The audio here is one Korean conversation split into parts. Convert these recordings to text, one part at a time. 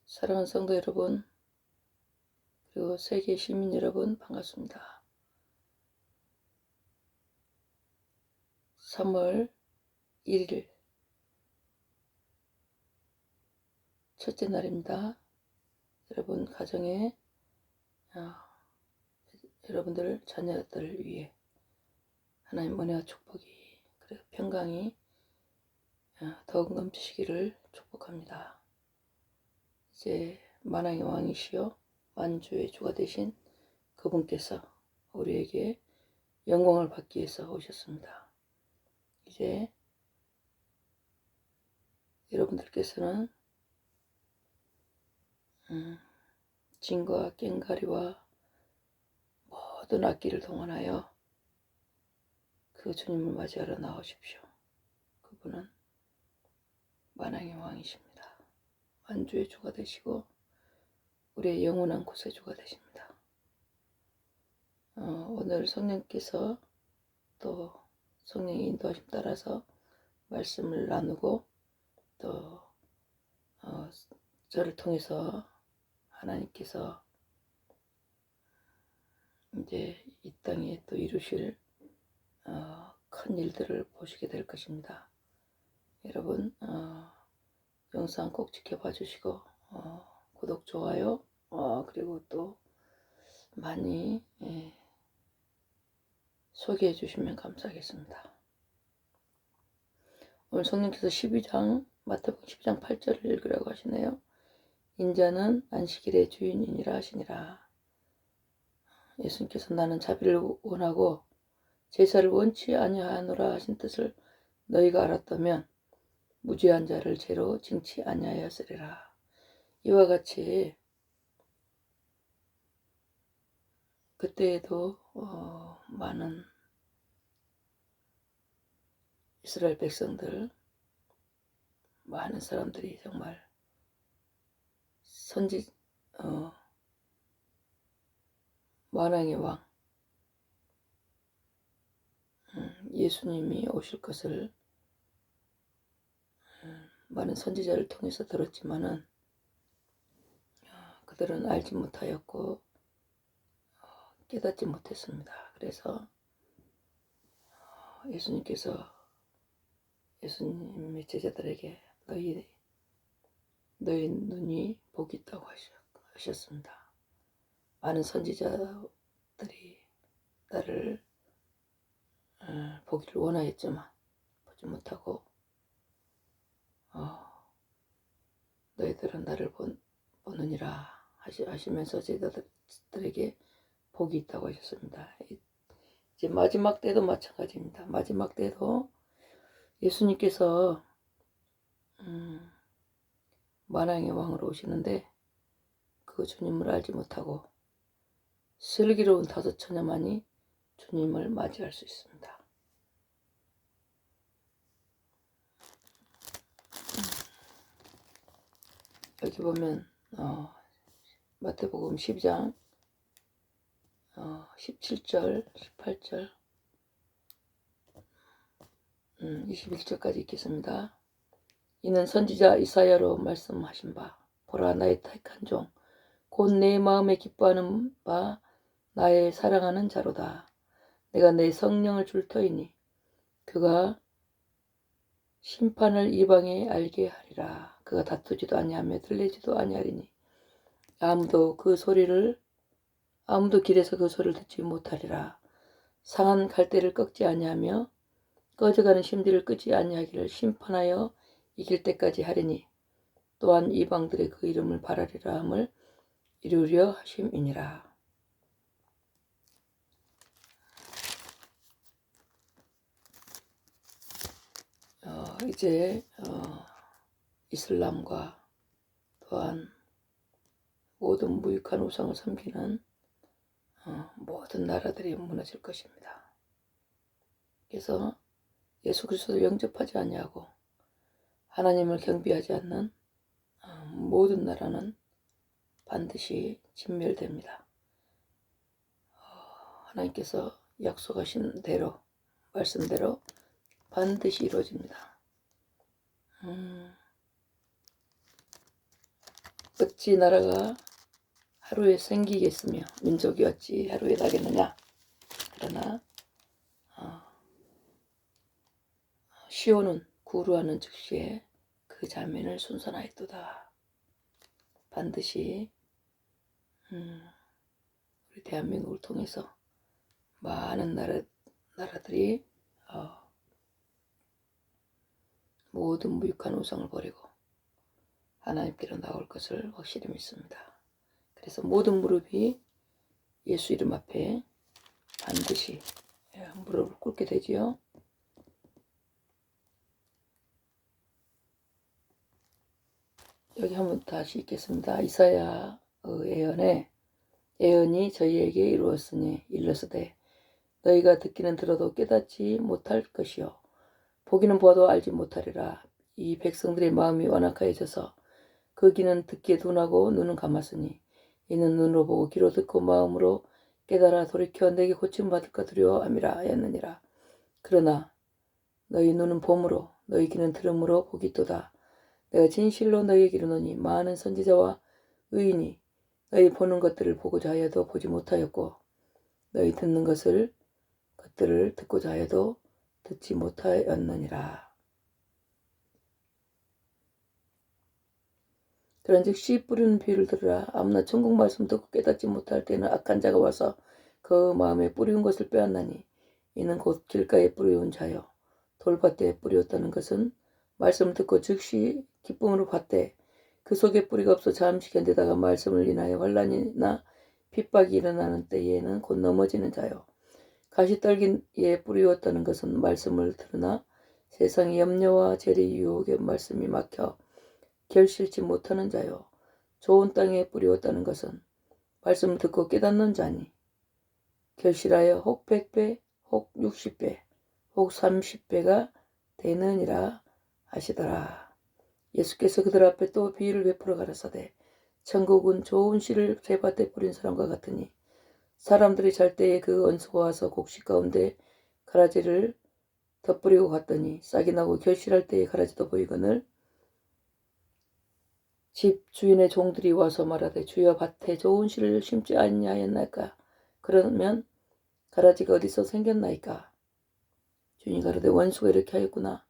사랑하는 성도 여러분, 그리고 세계 시민 여러분, 반갑습니다. 3월 1일 첫째 날입니다. 여러분 가정에 여러분들 자녀들 위해 하나님 은혜와 축복이 그리고 평강이 더욱 넘치시기를 축복합니다. 이제 만왕의 왕이시여 만주의 주가 되신 그분께서 우리에게 영광을 받기 위해서 오셨습니다. 이제 여러분들께서는 진과 꽹과리와 모든 악기를 동원하여 그 주님을 맞이하러 나오십시오. 그분은 만왕의 왕이십니다. 만주의 주가 되시고 우리의 영원한 구세주가 되십니다. 오늘 성령께서 또 성령의 인도하심 따라서 말씀을 나누고 또 저를 통해서 하나님께서 이제 이 땅에 또 이루실 큰 일들을 보시게 될 것입니다. 여러분 영상 꼭 지켜봐 주시고 구독, 좋아요 그리고 또 많이 소개해 주시면 감사하겠습니다. 오늘 성령께서 12장 마태복음 12장 8절을 읽으라고 하시네요. 인자는 안식일의 주인이니라 하시니라. 예수님께서 나는 자비를 원하고 제사를 원치 아니하노라 하신 뜻을 너희가 알았다면 무죄한 자를 죄로 징치 아니하였으리라. 이와 같이 그때에도 많은 이스라엘 백성들, 많은 사람들이 정말 만왕의 왕 예수님이 오실 것을 많은 선지자를 통해서 들었지만은 그들은 알지 못하였고 깨닫지 못했습니다. 그래서 예수님의 제자들에게 너희 눈이 복이 있다고 하셨습니다. 많은 선지자들이 나를 보기를 원하였지만 보지 못하고 너희들은 나를 보느니라 하시면서 제자들에게 복이 있다고 하셨습니다. 이제 마지막 때도 마찬가지입니다. 마지막 때도 예수님께서 만왕의 왕으로 오시는데 그 주님을 알지 못하고 슬기로운 다섯 처녀만이 주님을 맞이할 수 있습니다. 여기 보면 마태복음 12장 17절, 18절, 21절까지 읽겠습니다. 이는 선지자 이사야로 말씀하신 바 보라 나의 택한 종 곧 내 마음에 기뻐하는 바 나의 사랑하는 자로다. 내가 내 성령을 줄 터이니 그가 심판을 이방에 알게 하리라. 그가 다투지도 아니하며 들리지도 아니하리니 아무도 길에서 그 소리를 듣지 못하리라. 상한 갈대를 꺾지 아니하며 꺼져가는 심지를 끄지 아니하기를 심판하여 이길 때까지 하리니 또한 이방들의 그 이름을 바라리라 함을 이루려 하심이니라. 이제 이슬람과 또한 모든 무익한 우상을 섬기는 모든 나라들이 무너질 것입니다. 그래서 예수 그리스도를 영접하지 아니하고 하나님을 경배하지 않는 모든 나라는 반드시 진멸됩니다. 하나님께서 약속하신 대로 말씀대로 반드시 이루어집니다. 어찌 나라가 하루에 생기겠으며 민족이 어찌 하루에 나겠느냐. 그러나 시온은 구루하는 즉시에 그 자매를 순산하였도다. 반드시 우리 대한민국을 통해서 많은 나라들이 모든 무익한 우상을 버리고 하나님께로 나올 것을 확실히 믿습니다. 그래서 모든 무릎이 예수 이름 앞에 반드시 무릎을 꿇게 되지요. 여기 한번 다시 읽겠습니다. 이사야의 예언이 저희에게 이루었으니 일러스되 너희가 듣기는 들어도 깨닫지 못할 것이요 보기는 보아도 알지 못하리라. 이 백성들의 마음이 완악하여져서 그 귀는 듣기에 둔하고 눈은 감았으니 이는 눈으로 보고 귀로 듣고 마음으로 깨달아 돌이켜 내게 고침받을까 두려워함이라 하였느니라. 그러나 너희 눈은 봄으로 너희 귀는 들음으로 보기도다. 내가 진실로 너희에게 이르노니 많은 선지자와 의인이 너희 보는 것들을 보고자 하여도 보지 못하였고 너희 듣는 것들을 듣고자 하여도 듣지 못하였느니라. 그런즉 씨 뿌리는 비유를 들으라. 아무나 천국 말씀 듣고 깨닫지 못할 때는 악한 자가 와서 그 마음에 뿌리운 것을 빼앗나니 이는 곧 길가에 뿌리운 자요 돌밭에 뿌리었다는 것은 말씀을 듣고 즉시 기쁨으로 받되 그 속에 뿌리가 없어 잠시 견디다가 말씀을 인하여 환난이나 핍박이 일어나는 때에는 곧 넘어지는 자요 가시떨기에 뿌리었다는 것은 말씀을 들으나 세상의 염려와 재리 유혹의 말씀이 막혀 결실치 못하는 자요 좋은 땅에 뿌리었다는 것은 말씀을 듣고 깨닫는 자니 결실하여 혹 100배 혹 60배 혹 30배가 되느니라 하시더라. 예수께서 그들 앞에 또 비유를 베풀어 가라사대 천국은 좋은 씨를 재밭에 뿌린 사람과 같으니 사람들이 잘 때에 그 원수가 와서 곡식 가운데 가라지를 덧뿌리고 갔더니 싹이 나고 결실할 때에 가라지도 보이거늘 집 주인의 종들이 와서 말하되 주여 밭에 좋은 씨를 심지 아니하였나이까. 그러면 가라지가 어디서 생겼나이까. 주인이 가로되 원수가 이렇게 하였구나.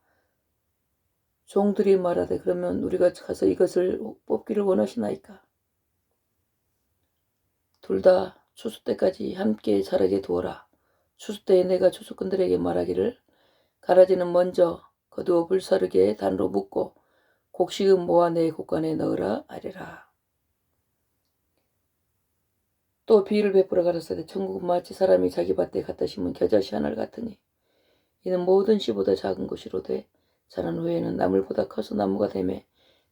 종들이 말하되 그러면 우리가 가서 이것을 뽑기를 원하시나이까. 둘 다 추수 때까지 함께 자라게 두어라. 추수 때에 내가 추수꾼들에게 말하기를 가라지는 먼저 거두어 불사르게 단으로 묶고 곡식은 모아 내 곡간에 넣으라 하리라. 또 비유를 베풀어 가라사대 천국은 마치 사람이 자기 밭에 갖다 심은 겨자씨 하나를 같으니 이는 모든 씨보다 작은 것이로되 자란 후에는 나물보다 커서 나무가 되매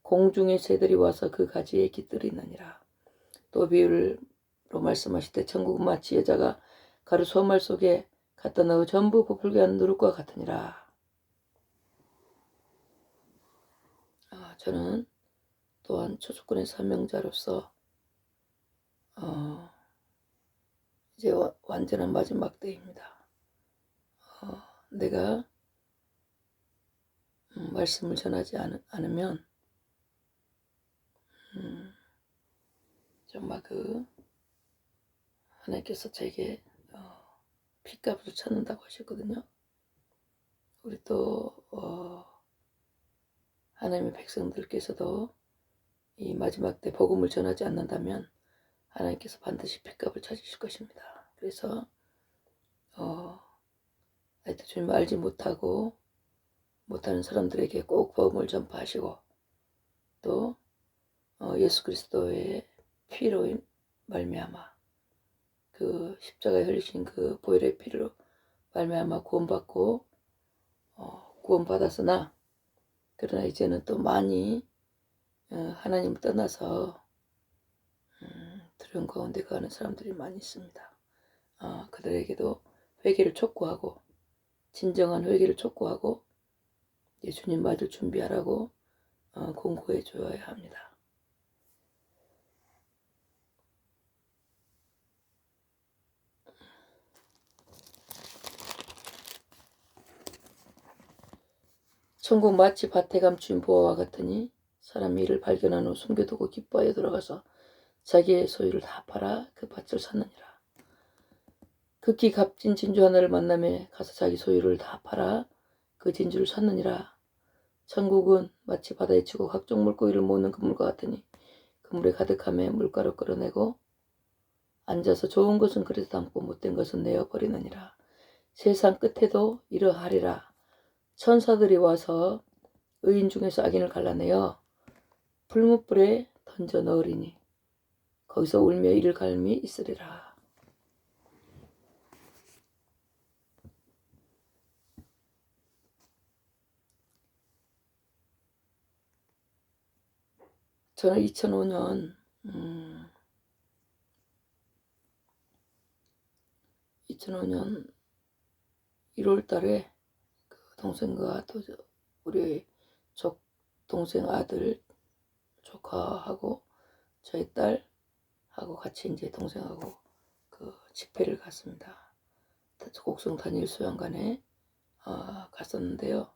공중의 새들이 와서 그 가지에 깃들이느니라. 또 비유로 말씀하실 때 천국은 마치 여자가 가루 소말 속에 갖다 넣어 전부 부풀게 한 누룩과 같으니라. 저는 또한 추수꾼의 사명자로서 이제 완전한 마지막 때입니다. 내가 말씀을 전하지 않으면 정말 하나님께서 제게 핏값을 찾는다고 하셨거든요. 우리 또 하나님의 백성들께서도 이 마지막 때 복음을 전하지 않는다면 하나님께서 반드시 핏값을 찾으실 것입니다. 그래서 하여튼 주님을 알지 못하는 사람들에게 꼭 복음을 전파하시고 또 예수 그리스도의 피로 말미암아 그 십자가에 흘리신 그 보혈의 피로 말미암아 구원받고 구원받았으나 그러나 이제는 또 많이 하나님을 떠나서 두려움 가운데 가는 사람들이 많이 있습니다. 그들에게도 회개를 촉구하고 진정한 회개를 촉구하고 예수님 맞을 준비하라고 공고해 줘야 합니다. 천국 마치 밭에 감춘 보화와 같으니 사람이 이를 발견한 후 숨겨두고 기뻐하여 돌아가서 자기의 소유를 다 팔아 그 밭을 샀느니라. 극히 값진 진주 하나를 만남에 가서 자기 소유를 다 팔아 그 진주를 샀느니라. 천국은 마치 바다에 치고 각종 물고기를 모으는 그물과 같으니 그물에 가득함에 물가로 끌어내고 앉아서 좋은 것은 그릇에 담고 못된 것은 내어버리느니라. 세상 끝에도 이러하리라. 천사들이 와서 의인 중에서 악인을 갈라내어 풀무불에 던져 넣으리니 거기서 울며 이를 갈미 있으리라. 저는 2005년 1월 달에 그 동생과 또 우리 동생 아들 조카하고 저희 딸하고 같이 이제 동생하고 그 집회를 갔습니다. 곡성 단일 수양관에 갔었는데요.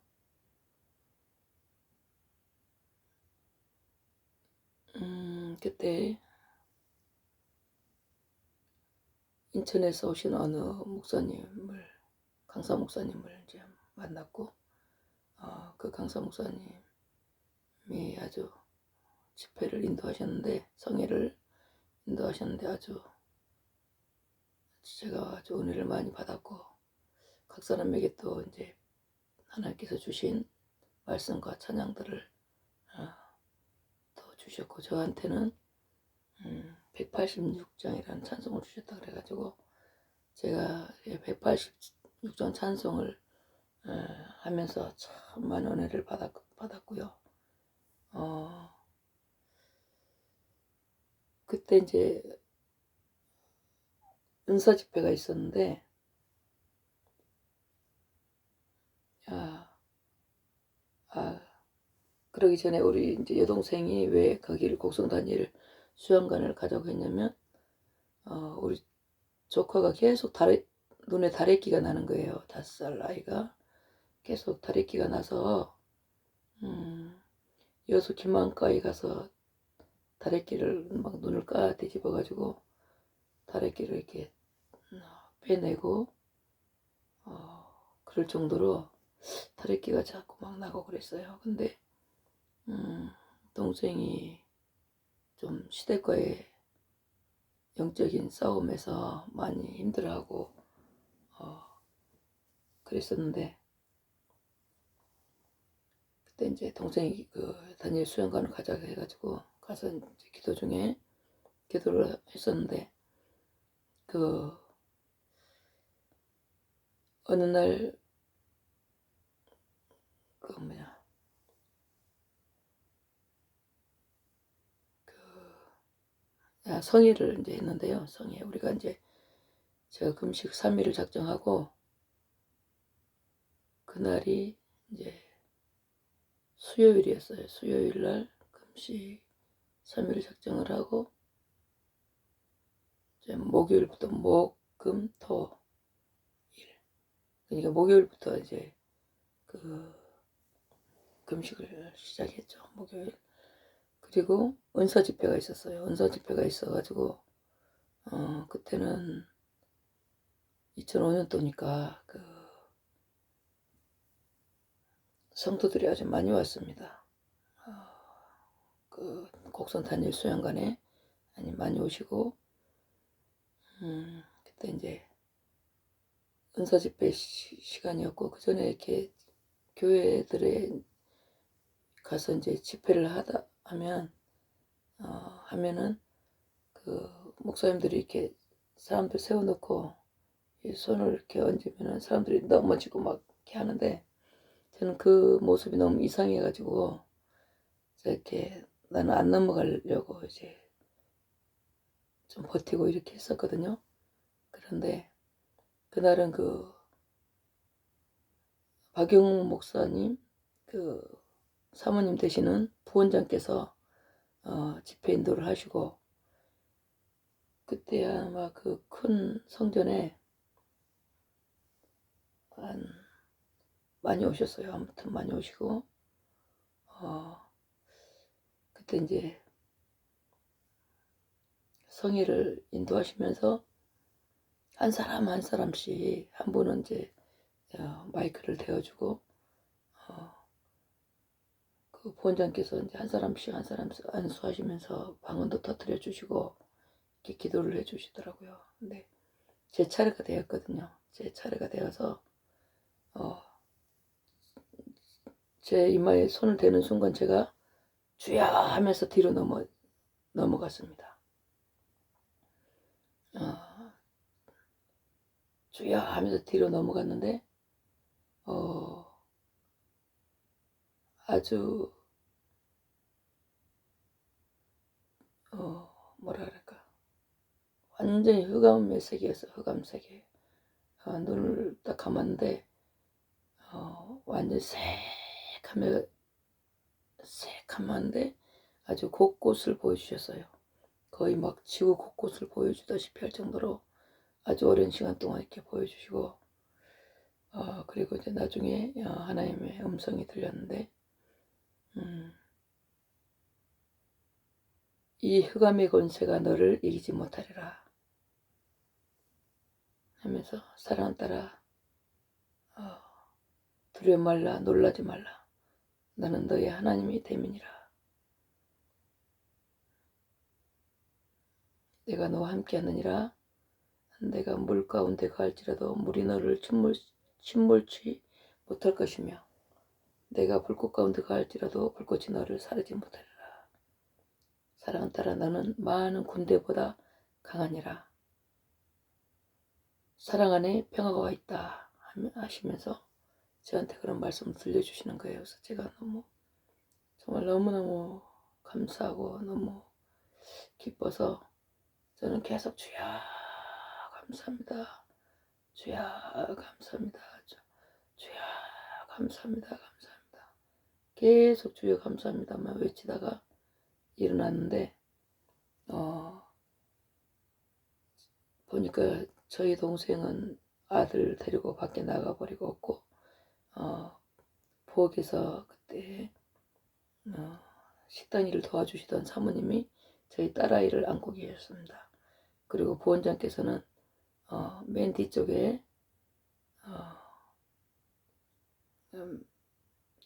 그때 인천에서 오신 어느 목사님을 강사 목사님을 이제 만났고 그 강사 목사님이 아주 집회를 인도하셨는데 성회를 인도하셨는데 아주 제가 아주 은혜를 많이 받았고 각 사람에게 또 이제 하나님께서 주신 말씀과 찬양들을 또 주셨고 저한테는 186장이라는 찬송을 주셨다 그래가지고 제가 186장 찬송을 하면서 참 많은 은혜를 받았고요. 그때 이제 은사 집회가 있었는데 그러기 전에 우리 이제 여동생이 왜 거기를 곡성 다니엘 수양관을 가자고 했냐면 우리 조카가 계속 눈에 다래끼가 나는 거예요. 5살 아이가 계속 다래끼가 나서 여수 김한과에 가서 다래끼를 막 눈을 뒤집어 가지고 다래끼를 이렇게 빼내고 그럴 정도로 다래끼가 자꾸 막 나고 그랬어요. 근데 동생이 좀 시댁과의 영적인 싸움에서 많이 힘들어하고 그랬었는데 그때 이제 동생이 그 다니엘 수양관을 가자고 해가지고 가서 이제 기도 중에 기도를 했었는데 그 어느 날 그 성회를 이제 했는데요. 성회 우리가 이제 제가 금식 3일을 작정하고 그날이 이제 수요일이었어요. 수요일 날 금식 3일을 작정을 하고 이제 목요일부터 금, 토, 일 그러니까 목요일부터 이제 그 금식을 시작했죠. 목요일. 그리고 은사 집회가 있었어요. 은사 집회가 있어가지고 그때는 2005년도니까 그 성도들이 아주 많이 왔습니다. 그 곡성 단일 수양관에 많이 오시고 그때 이제 은사 집회 시간이었고 그 전에 이렇게 교회들에 가서 이제 집회를 하면은 그 목사님들이 이렇게 사람들 세워놓고 이 손을 이렇게 얹으면은 사람들이 넘어지고 막 이렇게 하는데 저는 그 모습이 너무 이상해가지고 이렇게 나는 안 넘어가려고 이제 좀 버티고 이렇게 했었거든요. 그런데 그날은 그 박영웅 목사님 그 사모님 되시는 부원장께서 집회 인도를 하시고 그때 아마 그 큰 성전에 많이 오셨어요. 아무튼 많이 오시고 그때 이제 성의를 인도하시면서 한 사람 한 사람씩, 한 분은 이제 마이크를 대어주고 그 부원장께서 이제 한 사람씩 한 사람씩 안수하시면서 방언도 터뜨려 주시고 이렇게 기도를 해 주시더라고요. 근데 제 차례가 되었거든요. 제 차례가 되어서 제 이마에 손을 대는 순간 제가 주야 하면서 뒤로 넘어갔습니다. 주야 하면서 뒤로 넘어갔는데 아주 뭐라 그럴까, 완전히 흑암의 세계였어요. 흑암 세계. 눈을 딱 감았는데 완전 새카만데 아주 곳곳을 보여주셨어요. 거의 막 지구 곳곳을 보여주다시피 할 정도로 아주 오랜 시간 동안 이렇게 보여주시고 그리고 이제 나중에 하나님의 음성이 들렸는데 이 흑암의 권세가 너를 이기지 못하리라 하면서 사랑하는 딸아, 두려워 말라, 놀라지 말라. 나는 너의 하나님이 됨이니라. 내가 너와 함께 하느니라. 내가 물 가운데 가할지라도 물이 너를 침몰치 못할 것이며 내가 불꽃 가운데 가할지라도 불꽃이 너를 사르지 못하리라. 사랑하는 딸아, 너는 많은 군대보다 강하니라. 사랑 안에 평화가 와 있다 하시면서 저한테 그런 말씀을 들려주시는 거예요. 그래서 제가 정말 너무너무 감사하고 너무 기뻐서 저는 계속 주야 감사합니다. 주야 감사합니다. 주야 감사합니다. 감사합니다. 계속 주여 감사합니다만 외치다가 일어났는데 보니까 저희 동생은 아들 데리고 밖에 나가버리고 없고 부엌에서 그때 식당 일을 도와주시던 사모님이 저희 딸아이를 안고 계셨습니다. 그리고 부원장께서는 맨 뒤쪽에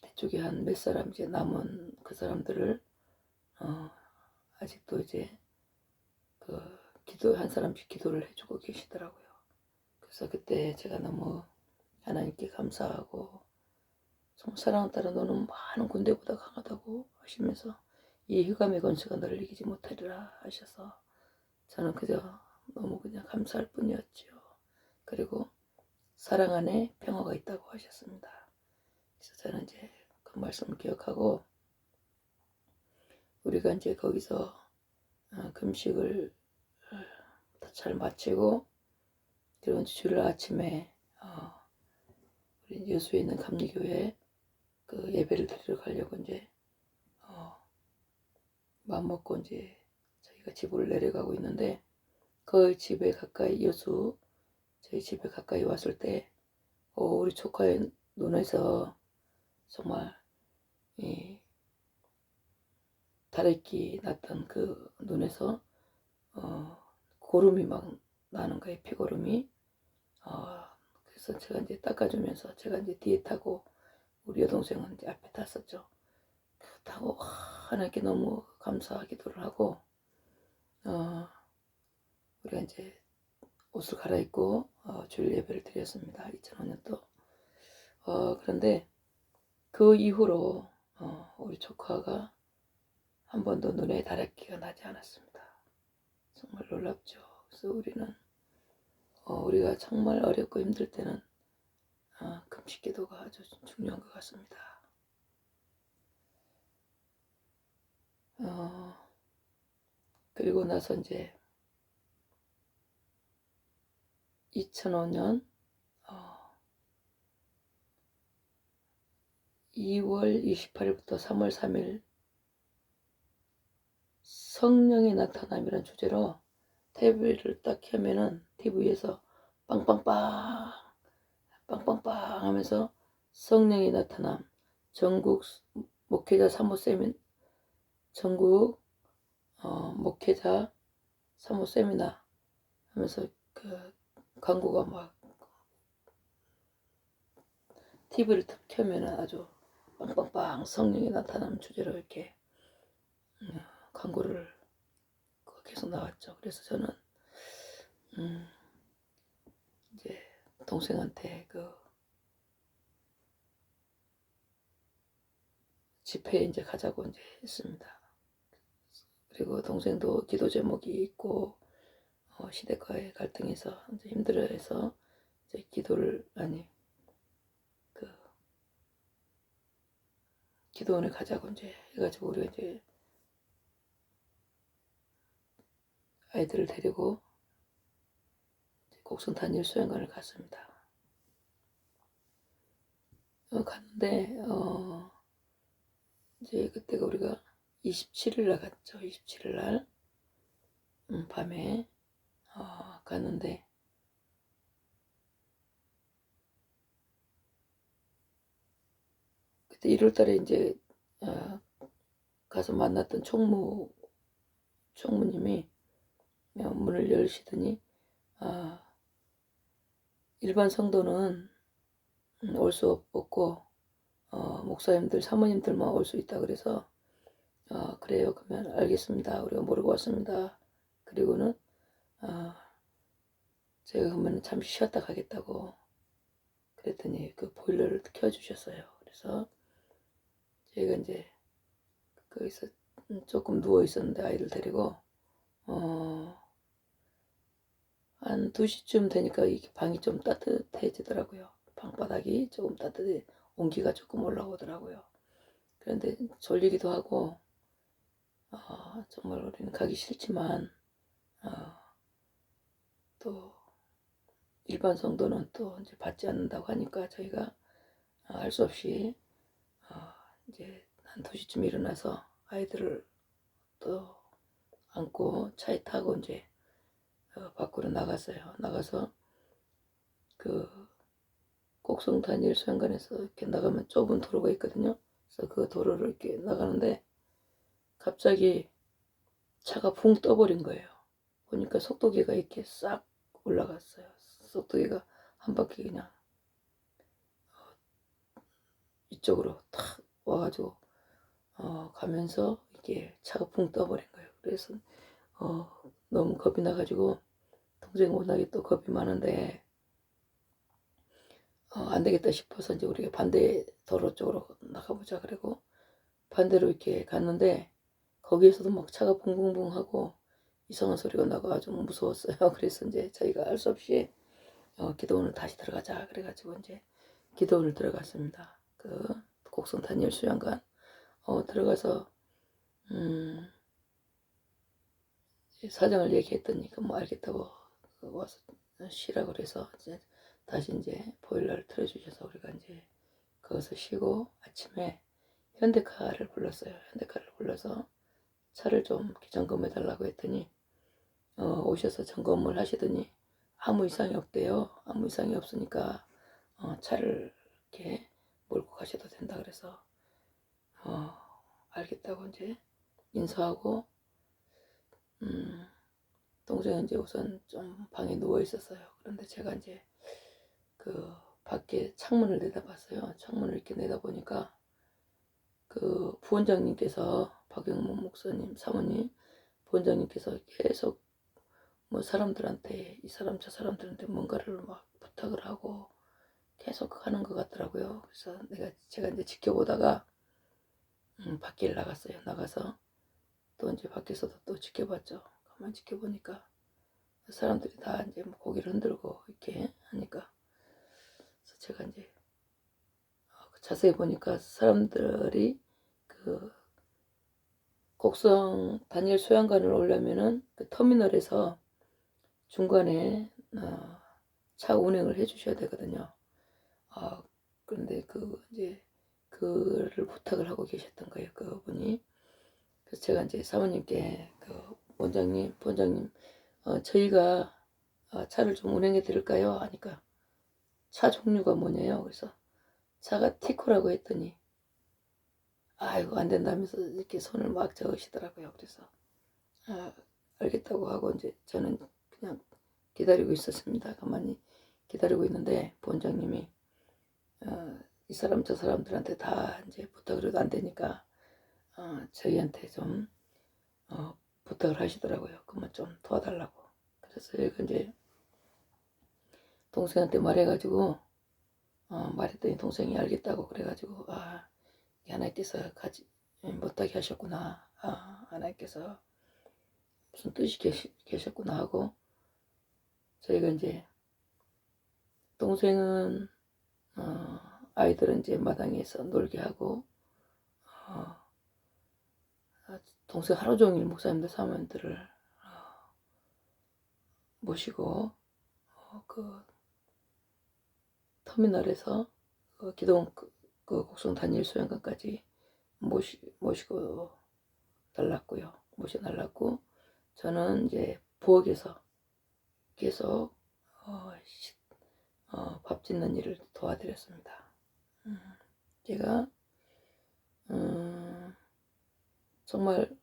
뒤쪽에 한 몇 사람 이제 남은 그 사람들을 아직도 이제 그 기도 한 사람씩 기도를 해주고 계시더라고요. 그래서 그때 제가 너무 하나님께 감사하고 정말 사랑하는 딸아, 너는 많은 군대보다 강하다고 하시면서 이 흑암의 권세가 너를 이기지 못하리라 하셔서 저는 그저 너무 그냥 감사할 뿐이었지요. 그리고 사랑 안에 평화가 있다고 하셨습니다. 그래서 저는 이제 그 말씀을 기억하고 우리가 이제 거기서 금식을 잘 마치고 그리고 주일 아침에 우리 여수에 있는 감리교회 그 예배를 드리러 가려고 이제 마음 먹고 이제 저희가 집으로 내려가고 있는데 그 집에 가까이 저희 집에 가까이 왔을 때 우리 조카의 눈에서 정말 이 다래끼 났던 그 눈에서 고름이 막 나는 거예요. 피고름이. 그래서 제가 이제 닦아주면서 제가 이제 뒤에 타고 우리 여동생은 이제 앞에 탔었죠. 타고 하나님께 너무 감사 기도를 하고 우리가 이제 옷을 갈아입고 주일 예배를 드렸습니다. 2005년도. 그런데 그 이후로 우리 조카가 한 번도 눈에 다래끼가 나지 않았습니다. 정말 놀랍죠. 그래서 우리가 정말 어렵고 힘들 때는 금식 기도가 아주 중요한 것 같습니다. 그리고 나서 이제 2005년 2월 28일부터 3월 3일 성령의 나타남이라는 주제로 TV를 딱 켜면은 TV에서 빵빵빵 빵빵빵 하면서 성령의 나타남 전국 목회자 사모 전국 목회자 사모 세미나 하면서 그 광고가 막 TV를 탁 켜면 아주 빵빵빵 성령이 나타나는 주제로 이렇게 광고를 계속 나왔죠. 그래서 저는 이제 동생한테 그 집회에 이제 가자고 이제 했습니다. 그리고 동생도 기도 제목이 있고 시댁과의 갈등에서 이제 힘들어해서 이제 기도를 그 기도원에 가자고 이제 해가지고 우리가 이제 아이들을 데리고 곡성 단일 수양관을 갔습니다. 갔는데 이제 그때가 우리가 27일 날 갔죠. 27일 날 밤에 갔는데 그때 1월 달에 이제 가서 만났던 총무님이 문을 열시더니 일반 성도는 올 수 없고 목사님들 사모님들만 올 수 있다 그래서 그래요. 그러면 알겠습니다. 우리가 모르고 왔습니다. 그리고는 제가 그러면 잠시 쉬었다 가겠다고 그랬더니 그 보일러를 켜주셨어요. 그래서 저희가 이제 거기서 조금 누워 있었는데 아이들 데리고 한 2시쯤 되니까 이 방이 좀 따뜻해지더라고요. 방바닥이 조금 따뜻해 온기가 조금 올라오더라고요. 그런데 졸리기도 하고 정말 우리는 가기 싫지만 또 일반 성도는 또 이제 받지 않는다고 하니까 저희가 할 수 없이 이제 한 2시쯤 일어나서 아이들을 또 안고 차에 타고 이제 밖으로 나갔어요. 나가서 그 곡성 단일 수양관에서 이렇게 나가면 좁은 도로가 있거든요. 그래서 그 도로를 이렇게 나가는데 갑자기 차가 붕 떠버린 거예요. 보니까 속도계가 이렇게 싹 올라갔어요. 속도계가 한 바퀴 그냥 이쪽으로 탁 와가지고 가면서 이게 차가 붕 떠버린 거예요. 그래서 너무 겁이 나가지고 동생 워낙에 또 겁이 많은데 안 되겠다 싶어서 이제 우리가 반대 도로 쪽으로 나가보자 그러고 반대로 이렇게 갔는데 거기에서도 막 차가 붕붕붕 하고 이상한 소리가 나고 아주 무서웠어요. 그래서 이제 저희가 할 수 없이 기도원을 다시 들어가자 그래가지고 이제 기도원을 들어갔습니다. 그 곡성 단일 수양관 들어가서 사정을 얘기했더니 뭐 알겠다고 와서 쉬라고 그래서 이제 다시 이제 보일러를 틀어주셔서 우리가 이제 거기서 쉬고 아침에 현대카를 불렀어요. 현대카를 불러서 차를 좀 점검해 달라고 했더니 오셔서 점검을 하시더니 아무 이상이 없대요. 아무 이상이 없으니까 차를 이렇게 몰고 가셔도 된다 그래서 알겠다고 이제 인사하고 동생은 이제 우선 좀 방에 누워 있었어요. 그런데 제가 이제 그 밖에 창문을 내다봤어요. 창문을 이렇게 내다보니까 그 부원장님께서 박영문 목사님 사모님 부원장님께서 계속 뭐 사람들한테 이 사람 저 사람들한테 뭔가를 막 부탁을 하고 계속 하는 것 같더라고요. 그래서 제가 이제 지켜보다가 밖에 나갔어요. 나가서 또 이제 밖에서도 또 지켜봤죠. 가만 지켜보니까 사람들이 다 이제 뭐 고개를 흔들고 이렇게 하니까 그래서 제가 이제 자세히 보니까 사람들이 그 곡성 단일 수양관을 오려면은 그 터미널에서 중간에 차 운행을 해주셔야 되거든요. 그런데 이제 그를 부탁을 하고 계셨던 거예요. 그분이. 그래서 제가 이제 사모님께 그 본장님 저희가 차를 좀 운행해 드릴까요? 하니까 차 종류가 뭐냐요? 그래서 차가 티코라고 했더니 아이고 안 된다면서 이렇게 손을 막 저으시더라고요. 그래서 알겠다고 하고 이제 저는 그냥 기다리고 있었습니다. 가만히 기다리고 있는데 본장님이 이 사람 저 사람들한테 다 이제 부탁을 해도 안 되니까 저희한테 좀 부탁을 하시더라고요. 그만 좀 도와달라고. 그래서 저희가 이제 동생한테 말해가지고 말했더니 동생이 알겠다고 그래가지고 하나님께서 가지 못하게 하셨구나. 하나님께서 무슨 뜻이 계셨구나 하고 저희가 이제 동생은 아이들은 이제 마당에서 놀게 하고 동생 하루 종일 목사님들 사모님들을 모시고 그 터미널에서 기동 그 곡성 단일 수양관까지 모시고 달랐고요. 모셔 달랐고 저는 이제 부엌에서 계속 밥 짓는 일을 도와드렸습니다. 제가 정말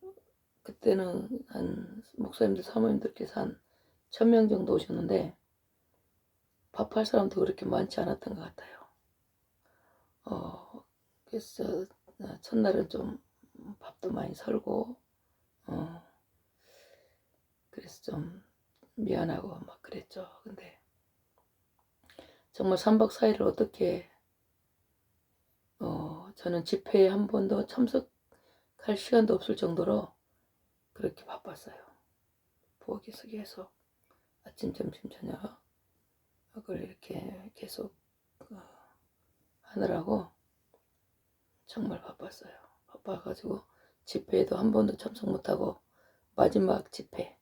그때는 한 목사님들 사모님들께서 한 1000명 정도 오셨는데 밥할 사람도 그렇게 많지 않았던 것 같아요. 그래서 첫날은 좀 밥도 많이 설고 그래서 좀 미안하고 막 그랬죠. 근데 정말 3박 4일을 어떻게 저는 집회에 한 번도 참석할 시간도 없을 정도로 그렇게 바빴어요. 부엌에서 계속 아침, 점심, 저녁을 이렇게 계속 하느라고 정말 바빴어요. 바빠가지고 집회에도 한 번도 참석 못하고 마지막 집회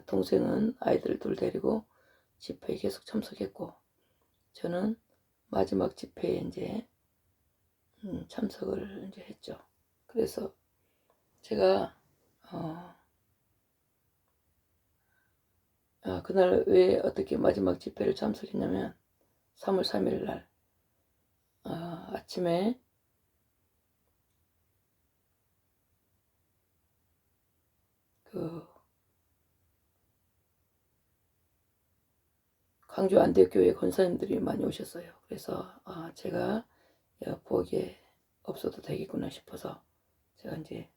동생은 아이들 둘 데리고 집회에 계속 참석했고 저는 마지막 집회에 이제 참석을 이제 했죠. 그래서 제가 그날 왜 어떻게 마지막 집회를 참석했냐면 3월 3일 날 아침에 그 광주 안대교회 권사님들이 많이 오셨어요. 그래서 제가 부엌에 없어도 되겠구나 싶어서 제가 이제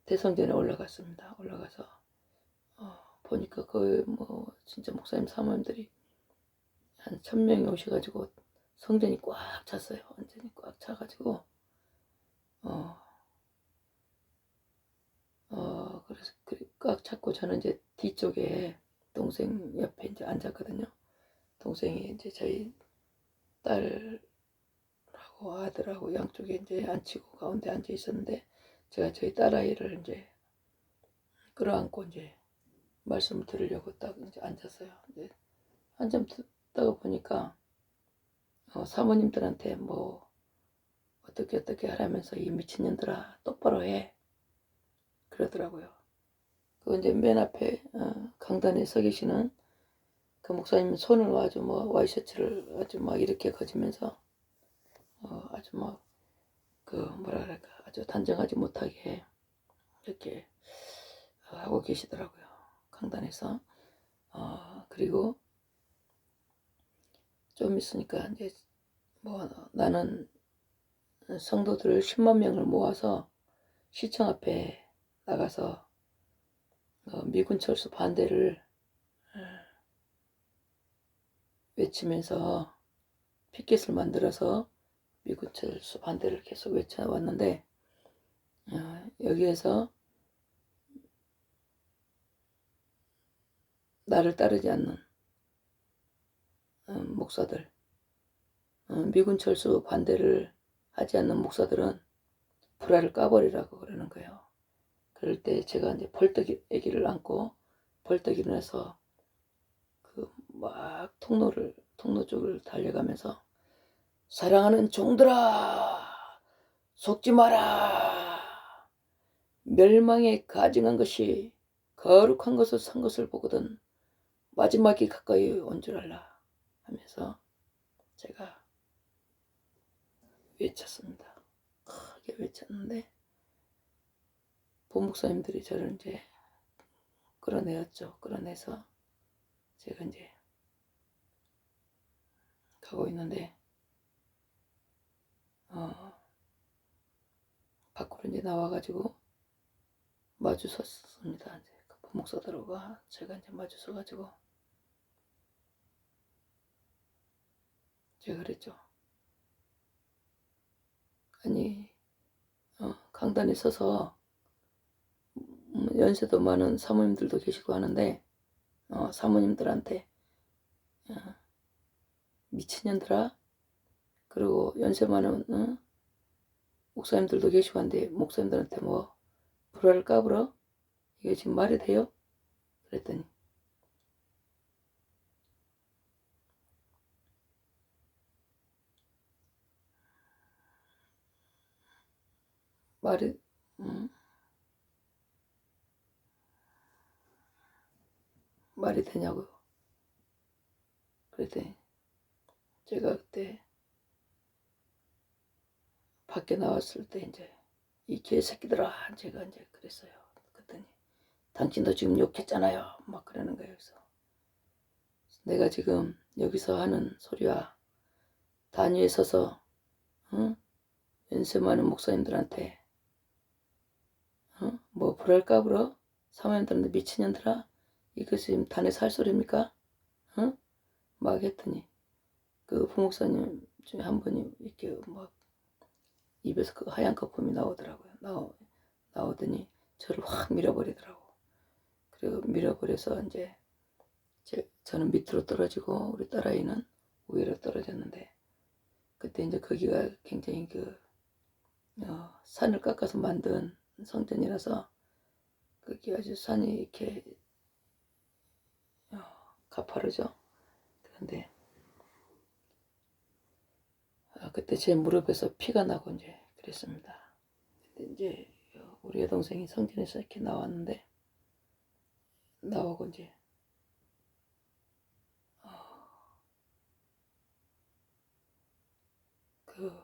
대성전에 올라갔습니다. 올라가서 보니까 거의 뭐 진짜 목사님 사모님들이 한 1000명이 오셔가지고 성전이 꽉 찼어요. 완전히 꽉 차가지고 그래서 꽉 찼고 저는 이제 뒤쪽에 동생 옆에 이제 앉았거든요. 동생이 이제 저희 딸하고 아들하고 양쪽에 이제 앉히고 가운데 앉아 있었는데 제가 저희 딸아이를 이제 끌어안고 이제 말씀을 들으려고 딱 이제 앉았어요. 이제 한참 듣다가 보니까 사모님들한테 뭐 어떻게 하라면서 이 미친년들아 똑바로 해 그러더라고요. 그 이제 맨 앞에 강단에 서 계시는 그 목사님 손을 아주 뭐 와이셔츠를 아주 막 이렇게 거지면서 아주 막 그 뭐라 그럴까 아주 단정하지 못하게 이렇게 하고 계시더라고요. 강단에서 그리고 좀 있으니까 이제 뭐 나는 성도들 10만 명을 모아서 시청 앞에 나가서 미군 철수 반대를 외치면서 피켓을 만들어서 미군 철수 반대를 계속 외쳐왔는데 여기에서 나를 따르지 않는 목사들 미군 철수 반대를 하지 않는 목사들은 불화를 까버리라고 그러는 거예요. 그럴 때 제가 이제 벌떡 아기를 안고 벌떡 일어나서 그 막 통로 쪽을 달려가면서 사랑하는 종들아 속지 마라 멸망에 가증한 것이 거룩한 것을 산 것을 보거든 마지막이 가까이 온 줄 알라 하면서 제가 외쳤습니다. 크게 외쳤는데 부목사님들이 저를 이제 끌어내었죠. 끌어내서 제가 이제 가고 있는데 밖으로 이제 나와가지고 마주섰습니다. 이제 그 부목사들과 제가 이제 마주서가지고 제가 그랬죠. 아니 강단에 서서 연세도 많은 사모님들도 계시고 하는데 사모님들한테 미친년들아, 그리고 연세 많은 목사님들도 계시고 한데 목사님들한테 뭐 불화를 까불어? 이게 지금 말이 돼요? 그랬더니 말이 말이 되냐고요. 그랬더니 제가 그때 밖에 나왔을 때 이제 이 개새끼들아, 제가 이제 그랬어요. 그랬더니 당신도 지금 욕했잖아요. 막 그러는 거예요. 그래서 내가 지금 여기서 하는 소리와 단위에 서서 연세 많은 목사님들한테 뭐 불알 까불어? 사모님들한테 미친년들아? 이거 지금 단에서 할 소리입니까? 막 했더니 그 부목사님 중에 한 분이 이렇게 막 입에서 그 하얀 거품이 나오더라고요. 나오더니 저를 확 밀어버리더라고. 그리고 밀어버려서 이제 저는 밑으로 떨어지고 우리 딸아이는 위로 떨어졌는데, 그때 이제 거기가 굉장히 산을 깎아서 만든 성전이라서 거기 아주 산이 이렇게 가파르죠. 그런데 그때 제 무릎에서 피가 나고 이제 그랬습니다. 근데 이제 우리 여동생이 성전에서 이렇게 나왔는데 나오고 이제 그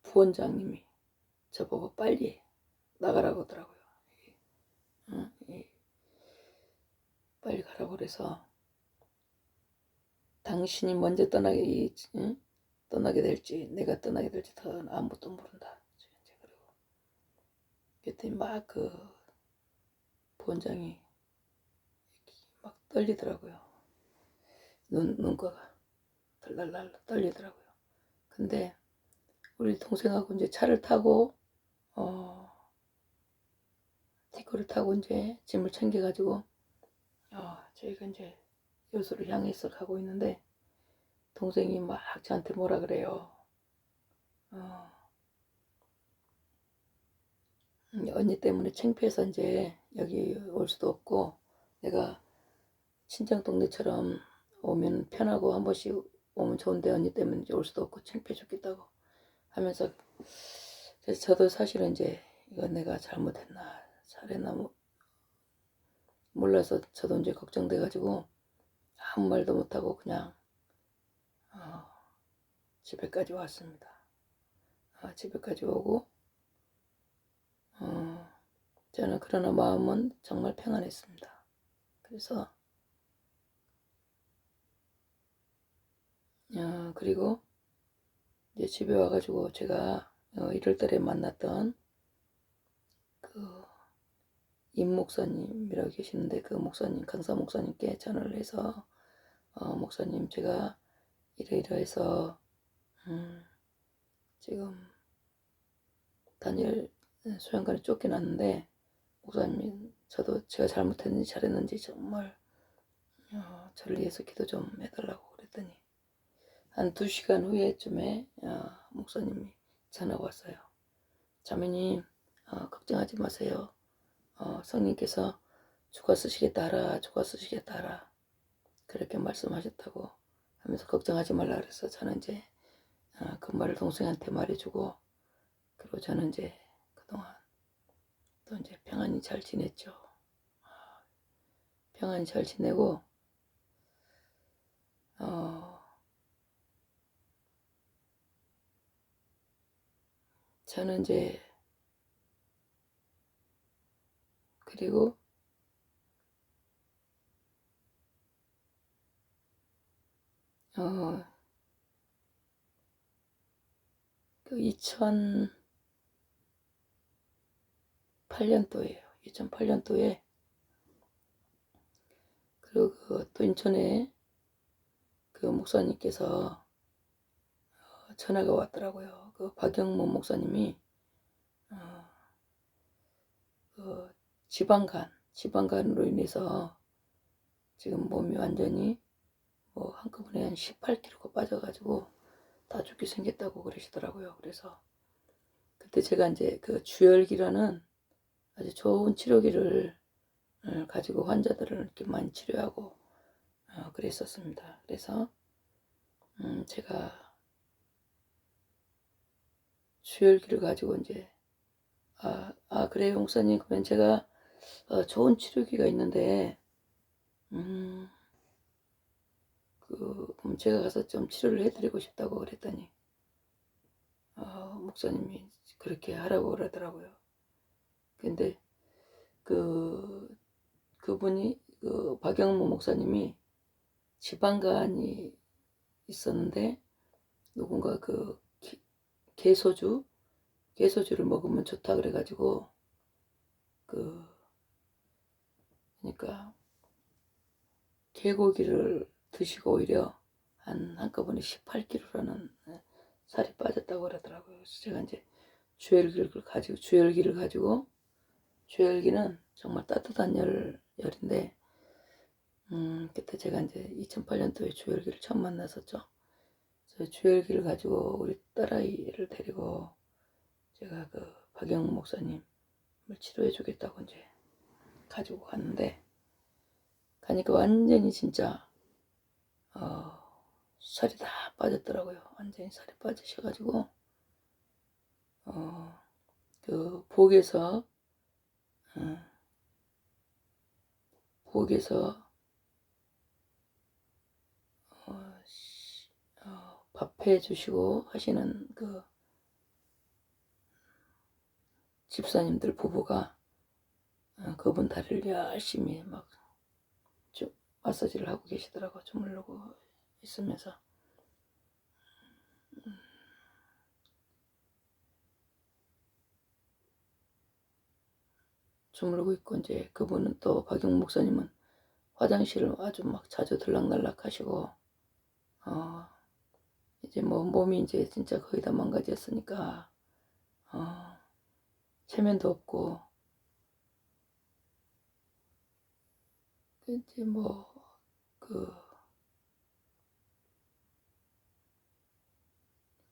부원장님이 저보고 빨리 나가라고 하더라고요. 빨리 가라고 그래서 당신이 먼저 떠나게 될지 내가 떠나게 될지 더 아무것도 모른다. 그리고 그랬더니 막 그 부원장이 막 떨리더라고요. 눈가가 덜덜덜 떨리더라고요. 근데 우리 동생하고 이제 차를 타고 티코를 타고 이제 짐을 챙겨가지고 저희가 이제 여수를 향해서 가고 있는데 동생이 막 저한테 뭐라 그래요. 언니 때문에 창피해서 이제 여기 올 수도 없고 내가 친정 동네처럼 오면 편하고 한 번씩 오면 좋은데 언니 때문에 이제 올 수도 없고 창피해 죽겠다고 하면서, 그래서 저도 사실은 이제 이거 내가 잘못했나 잘했나 몰라서 저도 이제 걱정돼가지고 아무 말도 못하고 그냥 집에까지 왔습니다. 집에까지 오고 저는 그러나 마음은 정말 평안했습니다. 그래서 그리고 이제 집에 와가지고 제가 1월달에 만났던 그 임 목사님이라고 계시는데 그 목사님, 강사 목사님께 전화를 해서 목사님 제가 이러이러해서 지금 다니엘 소양관에 쫓겨났는데 목사님 저도 제가 잘못했는지 잘했는지 정말 저를 위해서 기도 좀 해달라고 그랬더니 한 2시간 후에쯤에 목사님이 전화가 왔어요. 자매님 걱정하지 마세요. 성령께서 주가 쓰시겠다 하라, 주가 쓰시겠다 하라 그렇게 말씀하셨다고 하면서 걱정하지 말라 그래서 저는 이제 그 말을 동생한테 말해주고, 그리고 저는 이제 그동안 또 이제 평안히 잘 지냈죠. 평안히 잘 지내고 저는 이제 그리고 그 2008년도에요. 2008년도에 그리고 또 인천에 그 목사님께서 전화가 왔더라고요. 그 박영모 목사님이 그 지방간으로 인해서 지금 몸이 완전히 뭐 한꺼번에 한 18kg가 빠져가지고 다 죽게 생겼다고 그러시더라고요. 그래서 그때 제가 이제 그 주열기라는 아주 좋은 치료기를 가지고 환자들을 이렇게 많이 치료하고 그랬었습니다. 그래서 제가 주열기를 가지고 이제 그래요 목사님, 그러면 제가 좋은 치료기가 있는데 그럼 제가 가서 좀 치료를 해드리고 싶다고 그랬더니 목사님이 그렇게 하라고 그러더라고요. 근데 그분이 그 박영모 목사님이 지방간이 있었는데 누군가 그 개소주를 먹으면 좋다 그래가지고 그러니까 개고기를 드시고 오히려 한꺼번에 18kg라는 살이 빠졌다고 그러더라고요. 그래서 제가 이제 주열기를 가지고 주열기는 정말 따뜻한 열인데 그때 제가 이제 2008년도에 주열기를 처음 만났었죠. 그래서 주열기를 가지고 우리 딸아이를 데리고 제가 그 박영 목사님을 치료해 주겠다고 이제 가지고 갔는데 가니까 완전히 진짜 살이 다 빠졌더라고요. 완전히 살이 빠지셔가지고 그 부엌에서 밥해 주시고 하시는 그 집사님들 부부가 그분 다리를 열심히 막 마사지를 하고 계시더라고. 주무르고 있으면서 주무르고 있고 이제 그분은 또 박용 목사님은 화장실을 아주 막 자주 들락날락 하시고 이제 뭐 몸이 이제 진짜 거의 다 망가졌으니까 체면도 없고 이제 뭐 그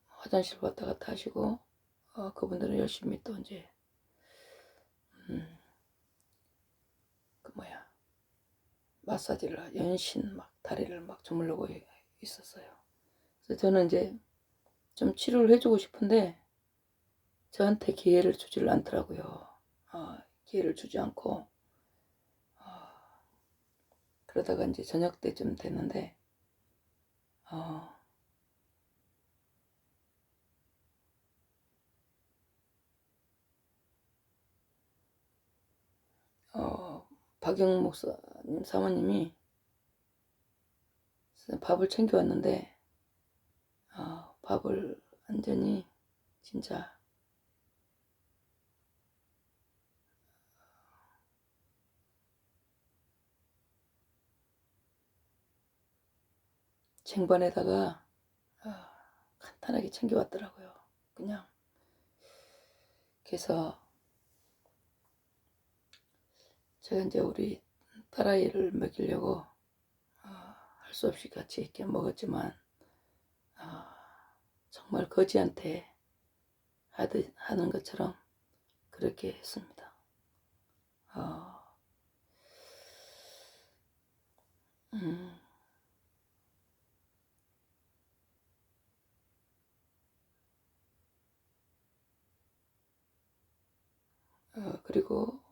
화장실 왔다 갔다 하시고 그분들은 열심히 또 이제 그 뭐야 마사지를 연신 막 다리를 막 주물르고 있었어요. 그래서 저는 이제 좀 치료를 해주고 싶은데 저한테 기회를 주지를 않더라고요. 기회를 주지 않고 그러다가 이제 저녁 때쯤 됐는데 박영 목사님 사모님이 밥을 챙겨왔는데 밥을 완전히 진짜 쟁반에다가 간단하게 챙겨왔더라고요. 그냥 그래서 제가 이제 우리 딸아이를 먹이려고 할 수 없이 같이 이렇게 먹었지만 정말 거지한테 하는 것처럼 그렇게 했습니다. 그리고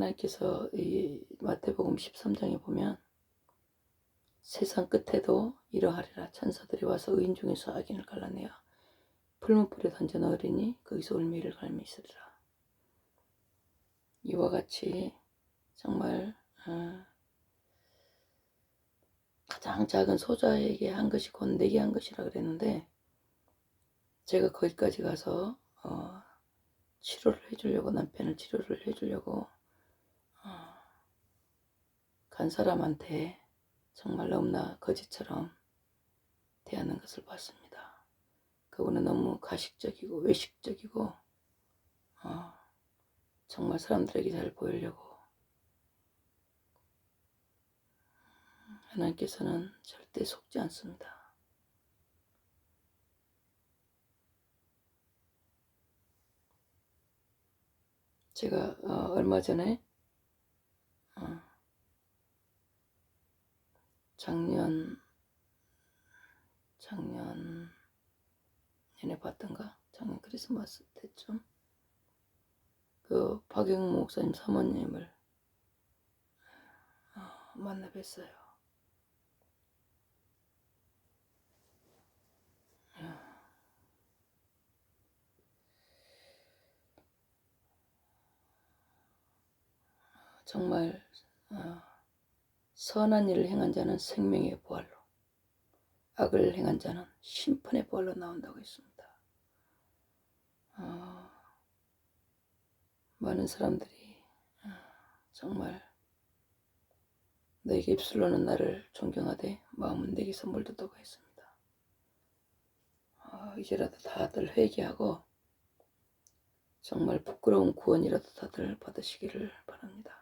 하나님께서 이 마태복음 13장에 보면 세상 끝에도 이러하리라. 천사들이 와서 의인 중에서 악인을 갈라내어 풀무불에 던져 넣으리니 거기서 울미를 갈미 있으리라. 이와 같이 정말 가장 작은 소자에게 한 것이 곧 내게 한 것이라 그랬는데, 제가 거기까지 가서 치료를 해주려고, 남편을 치료를 해주려고 간 사람한테 정말 너무나 거지처럼 대하는 것을 봤습니다. 그분은 너무 가식적이고 외식적이고 정말 사람들에게 잘 보이려고. 하나님께서는 절대 속지 않습니다. 제가 얼마 전에 작년 내내 봤던가? 작년 크리스마스 때쯤 그 박영무 목사님 사모님을 만나 뵀어요. 정말 선한 일을 행한 자는 생명의 부활로, 악을 행한 자는 심판의 부활로 나온다고 했습니다. 많은 사람들이 정말 너에게 입술로는 나를 존경하되 마음은 내게 선물 듣다고 했습니다. 이제라도 다들 회개하고 정말 부끄러운 구원이라도 다들 받으시기를 바랍니다.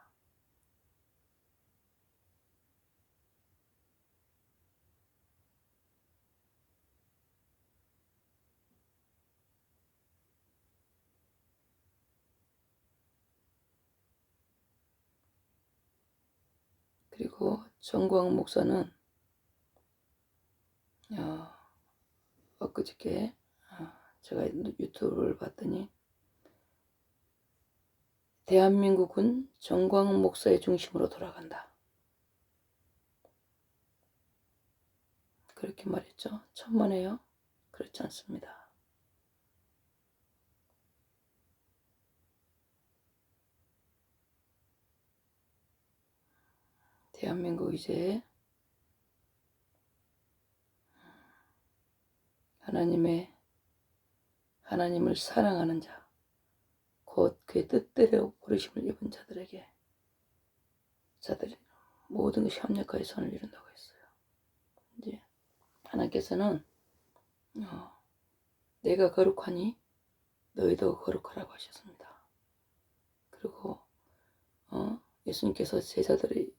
그리고 정광 목사는 엊그저께 제가 유튜브를 봤더니 대한민국은 정광훈 목사의 중심으로 돌아간다, 그렇게 말했죠. 천만에요. 그렇지 않습니다. 대한민국 이제 하나님을 사랑하는 자, 곧 그의 뜻대로 부르심을 입은 자들이 모든 것이 합력하여 선을 이룬다고 했어요. 이제 하나님께서는 내가 거룩하니 너희도 거룩하라고 하셨습니다. 그리고 예수님께서 제자들에게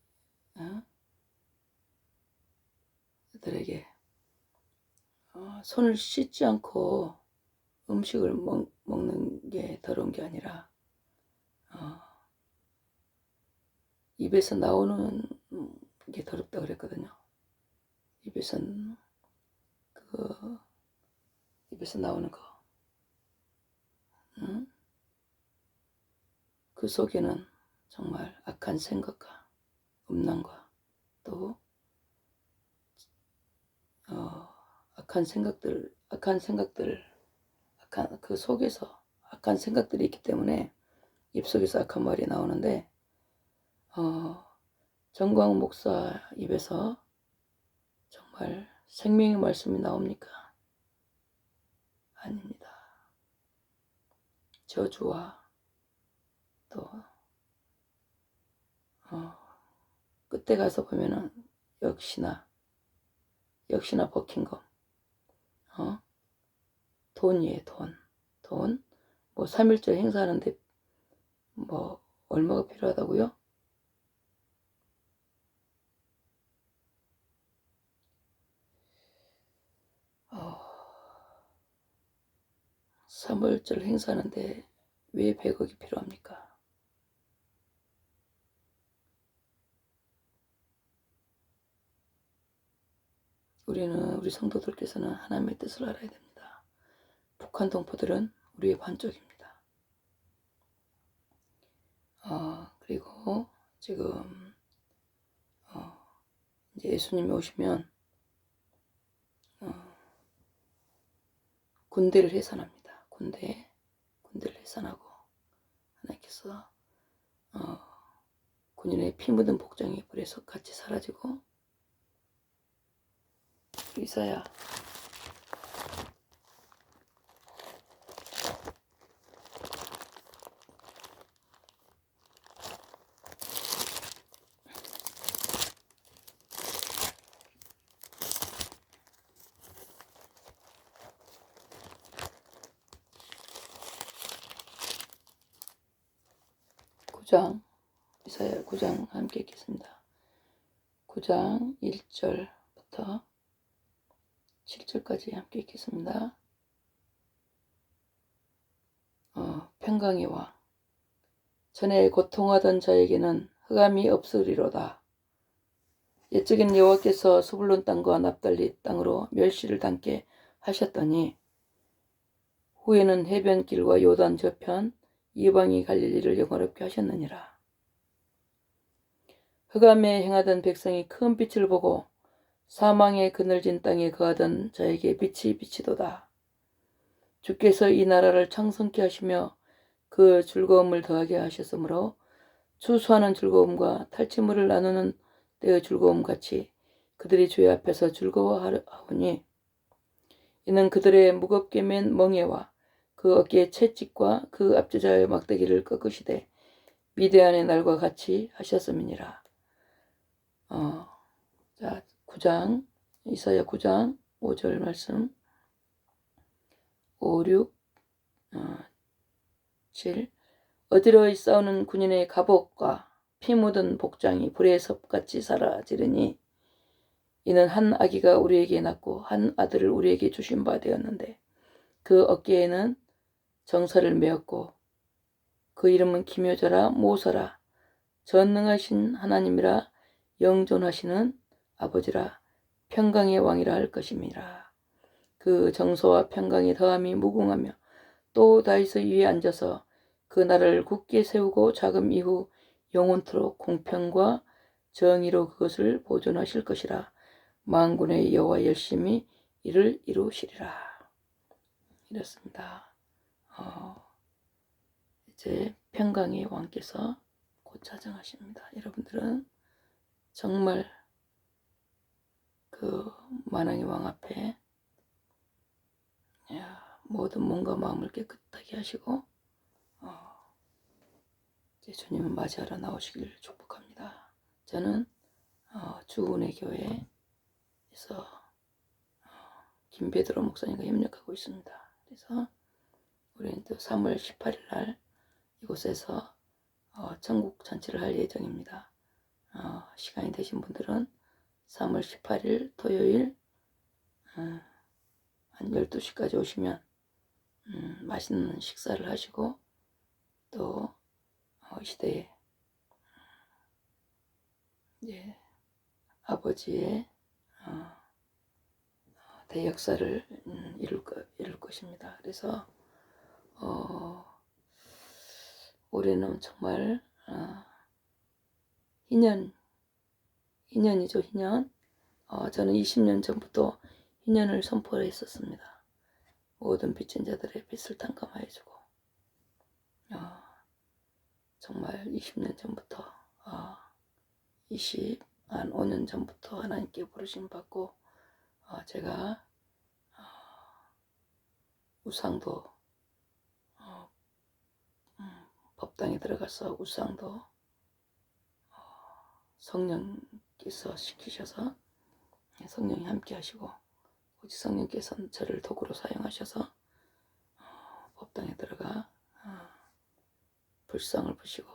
손을 씻지 않고 음식을 먹는 게 더러운 게 아니라 입에서 나오는 게 더럽다 그랬거든요. 입에서 나오는 거, 그 속에는 정말 악한 생각과 음란과 또 그 속에서 악한 생각들이 있기 때문에 입속에서 악한 말이 나오는데, 정광훈 목사 입에서 정말 생명의 말씀이 나옵니까? 아닙니다. 저주와 또 끝에 가서 보면은 역시나 버킹검, 돈이에요. 돈. 뭐 3.1절 행사하는데 뭐 얼마가 필요하다고요? 어, 3.1절 행사하는데 왜 100억이 필요합니까? 우리 성도들께서는 하나님의 뜻을 알아야 됩니다. 북한 동포들은 우리의 반쪽입니다. 그리고 지금 이제 예수님이 오시면 군대를 해산합니다. 군대를 해산하고 하나님께서 군인의 피 묻은 복장이 불에서 같이 사라지고 이사야 9장 이사야 9장 함께 읽겠습니다. 9장 1절부터 7절까지 함께 읽겠습니다. 평강의 왕 전에 고통하던 자에게는 흑암이 없으리로다. 옛적엔 여호와께서 스불론 땅과 납달리 땅으로 멸시를 당케 하셨더니 후에는 해변길과 요단 저편 이방이 갈릴리를 영화롭게 하셨느니라. 흑암에 행하던 백성이 큰 빛을 보고 사망의 그늘진 땅에 거하던 자에게 빛이 비치도다. 주께서 이 나라를 창성케 하시며 그 즐거움을 더하게 하셨으므로 추수하는 즐거움과 탈취물을 나누는 때의 즐거움 같이 그들이 주의 앞에서 즐거워하오니 이는 그들의 무겁게 맨 멍에와 그 어깨의 채찍과 그 압제자의 막대기를 꺾으시되 미대한의 날과 같이 하셨음이니라. 자, 9장 이사야 9장 5절 말씀 5, 6, 7 어디로 싸우는 군인의 갑옷과 피 묻은 복장이 불의 섭같이 사라지르니 이는 한 아기가 우리에게 낳고 한 아들을 우리에게 주신 바 되었는데 그 어깨에는 정사를 메었고 그 이름은 기묘자라 모사라 전능하신 하나님이라 영존하시는 아버지라 평강의 왕이라 할 것임이라. 그 정서와 평강의 더함이 무궁하며 또 다윗의 위에 앉아서 그 나라를 굳게 세우고 자금 이후 영원토록 공평과 정의로 그것을 보존하실 것이라. 만군의 여호와 열심히 이를 이루시리라. 이렇습니다. 이제 평강의 왕께서 곧 자정하십니다. 여러분들은 정말 그 만왕의 왕 앞에 모든 몸과 마음을 깨끗하게 하시고 이제 주님을 맞이하러 나오시길 축복합니다. 저는 주은혜 교회에서 김베드로 목사님과 협력하고 있습니다. 그래서 우리는 또 3월 18일 날 이곳에서 전국 잔치를 할 예정입니다. 시간이 되신 분들은 3월 18일 토요일 한 12시까지 오시면 맛있는 식사를 하시고 또 시대에 아버지의 대역사를 이룰 것입니다. 그래서 올해는 정말 희년이죠. 희년. 저는 20년 전부터 희년을 선포를 했었습니다. 모든 빚진 자들의 빚을 탕감하여주고 정말 20년 전부터 5년 전부터 하나님께 부르심 받고 제가 우상도 법당에 들어가서 우상도 성령께서 시키셔서 성령이 함께 하시고 오직 성령께서는 저를 도구로 사용하셔서 법당에 들어가 불상을 부시고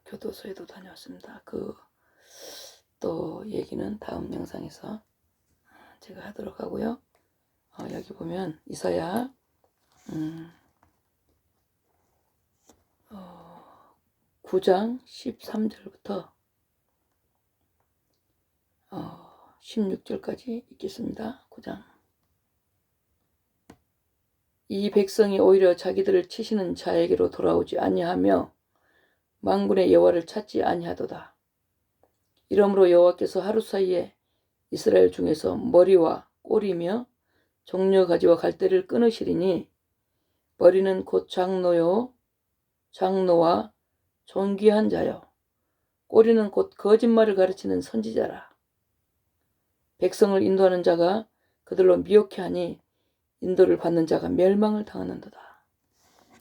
교도소에도 다녀왔습니다. 그 또 얘기는 다음 영상에서 제가 하도록 하고요. 여기 보면 이사야 9장 13절부터 16절까지 읽겠습니다. 9장 이 백성이 오히려 자기들을 치시는 자에게로 돌아오지 아니하며 만군의 여호와를 찾지 아니하도다. 이러므로 여호와께서 하루 사이에 이스라엘 중에서 머리와 꼬리며 종려 가지와 갈대를 끊으시리니 머리는 곧 장로와 존귀한 자요 꼬리는 곧 거짓말을 가르치는 선지자라. 백성을 인도하는 자가 그들로 미혹해 하니 인도를 받는 자가 멸망을 당하는도다.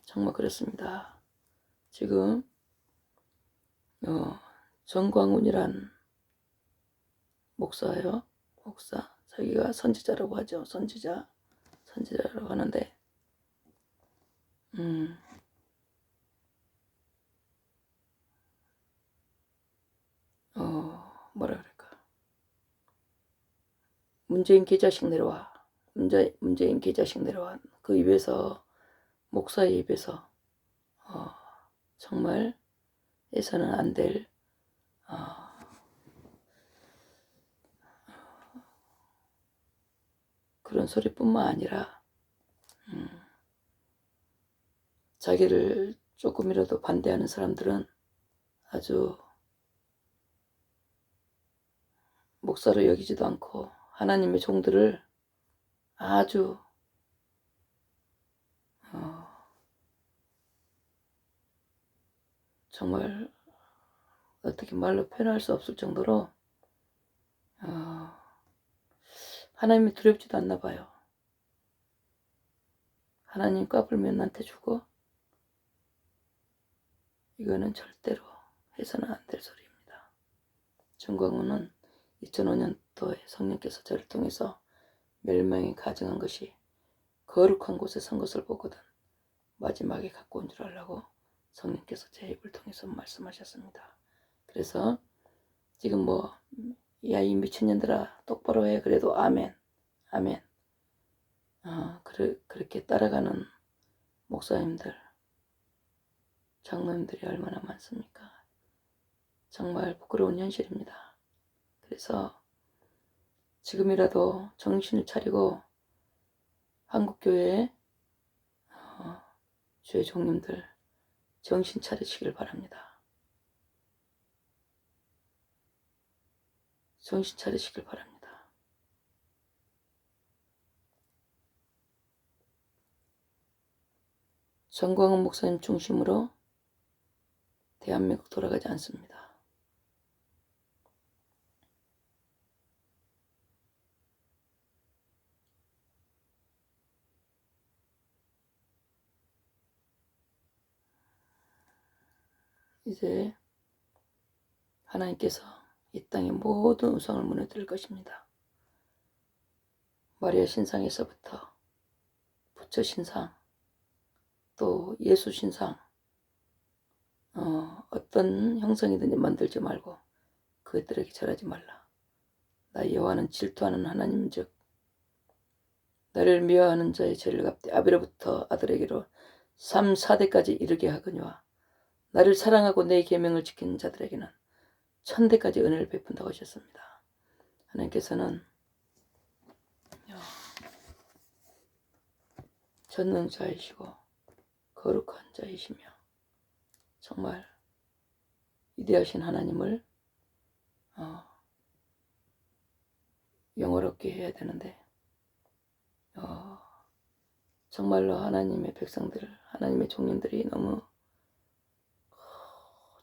정말 그렇습니다. 지금 정광훈이란 목사예요. 목사. 자기가 선지자라고 하죠. 선지자라고 하는데 뭐라 그럴까. 문재인 개자식 내려와. 문재인 개자식 내려와. 그 입에서, 목사의 입에서 정말 해서는 안 될 그런 소리뿐만 아니라 자기를 조금이라도 반대하는 사람들은 아주 목사로 여기지도 않고 하나님의 종들을 아주 정말 어떻게 말로 표현할 수 없을 정도로 하나님이 두렵지도 않나 봐요. 하나님 까불면 나한테 주고 이거는 절대로 해서는 안 될 소리입니다. 정광훈은 2005년도에 성령께서 저를 통해서 멸망이 가증한 것이 거룩한 곳에 선 것을 보거든 마지막에 갖고 온 줄 알라고 성령께서 제 입을 통해서 말씀하셨습니다. 그래서 지금 야 이 미친년들아 똑바로 해. 그래도 아멘. 그렇게 따라가는 목사님들, 장로님들이 얼마나 많습니까? 정말 부끄러운 현실입니다. 그래서 지금이라도 정신을 차리고 한국교회 주의 종님들 정신 차리시길 바랍니다. 정신 차리시길 바랍니다. 정광훈 목사님 중심으로 대한민국 돌아가지 않습니다. 이제 하나님께서 이 땅의 모든 우상을 무너뜨릴 것입니다. 마리아 신상에서부터 부처 신상, 또 예수 신상, 어떤 형상이든지 만들지 말고 그것들에게 절하지 말라. 나 여호와는 질투하는 하나님인즉 나를 미워하는 자의 죄를 갚되 아비로부터 아들에게로 3, 4대까지 이르게 하거니와 나를 사랑하고 내 계명을 지키는 자들에게는 1000대까지 은혜를 베푼다고 하셨습니다. 하나님께서는 전능자이시고 거룩한 자이시며 정말 위대하신 하나님을 영어롭게 해야 되는데 정말로 하나님의 백성들, 하나님의 종님들이 너무